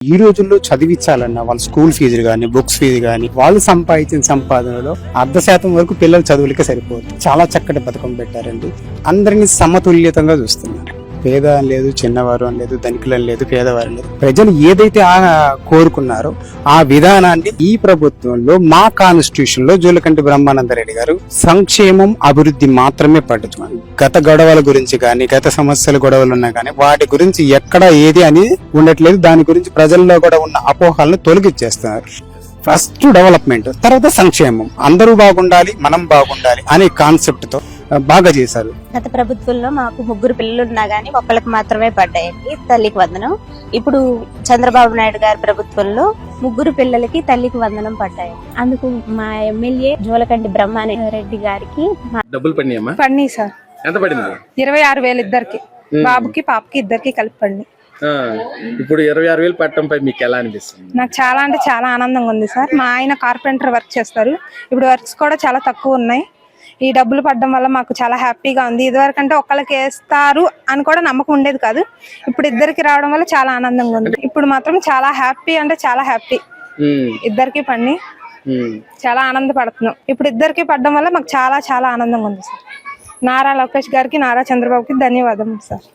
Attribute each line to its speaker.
Speaker 1: ఈ రోజుల్లో చదివించాలన్నా వాళ్ళ స్కూల్ ఫీజులు కానీ బుక్స్ ఫీజు కానీ వాళ్ళు సంపాదించిన సంపాదనలో 1/2% వరకు పిల్లల చదువులకే సరిపోతుంది. చాలా చక్కటి పథకం పెట్టారండి. అందరినీ సమతుల్యతంగా చూస్తున్నారు. పేద అని లేదు, చిన్నవారు అని లేదు, ధనికులని లేదు, పేదవారు లేదు. ప్రజలు ఏదైతే కోరుకున్నారో ఆ విధానాన్ని ఈ ప్రభుత్వంలో మా కాన్స్టిట్యూషన్ లో జూలకంటి బ్రహ్మానందరెడ్డి గారు సంక్షేమం అభివృద్ధి మాత్రమే పట్టించుకున్నారు. గత గొడవల గురించి కానీ గత సమస్యల గొడవలు ఉన్నా కానీ వాటి గురించి ఎక్కడ ఏది అని ఉండట్లేదు. దాని గురించి ప్రజల్లో కూడా ఉన్న అపోహలను తొలగించేస్తున్నారు. ఫస్ట్ డెవలప్మెంట్, తర్వాత సంక్షేమం, అందరూ బాగుండాలి మనం బాగుండాలి అనే కాన్సెప్ట్ తో బాగా చేశారు.
Speaker 2: గత ప్రభుత్వంలో మాకు 3 పిల్లలు ఉన్నా గానీ ఒక్కళ్ళకి మాత్రమే పడ్డాయండి తల్లికి వందనం. ఇప్పుడు చంద్రబాబు నాయుడు గారి ప్రభుత్వంలో 3 పిల్లలకి తల్లికి వందనం పడ్డాయి. అందుకు మా ఎమ్మెల్యే జూలకంటి బ్రహ్మానందరెడ్డి గారికి
Speaker 3: డబ్బులు
Speaker 4: పడినాయి సార్.
Speaker 3: ఎంత పడింది?
Speaker 4: 26,000 ఇద్దరికి, బాబుకి పాపకి ఇద్దరికి కలిపి పడి.
Speaker 3: ఇప్పుడు 26,000 పట్టడంపై మీకు ఎలా అనిపిస్తుంది?
Speaker 4: నాకు చాలా అంటే చాలా ఆనందంగా ఉంది సార్. మా ఆయన కార్పెంటర్ వర్క్ చేస్తారు. ఇప్పుడు వర్క్స్ కూడా చాలా తక్కువ ఉన్నాయి. ఈ డబ్బులు పడడం వల్ల మాకు చాలా హ్యాపీగా ఉంది. ఇదివరకంటే ఒకళ్ళకి వేస్తారు అని కూడా నమ్మకం ఉండేది కాదు. ఇప్పుడు ఇద్దరికి రావడం వల్ల చాలా ఆనందంగా ఉంది. ఇప్పుడు మాత్రం చాలా హ్యాపీ అంటే చాలా హ్యాపీ. ఇద్దరికి పడి చాలా ఆనందపడుతున్నాం. ఇప్పుడు ఇద్దరికి పడడం వల్ల మాకు చాలా చాలా ఆనందంగా ఉంది సార్. నారా లోకేష్ గారికి, నారా చంద్రబాబుకి ధన్యవాదాలు సార్.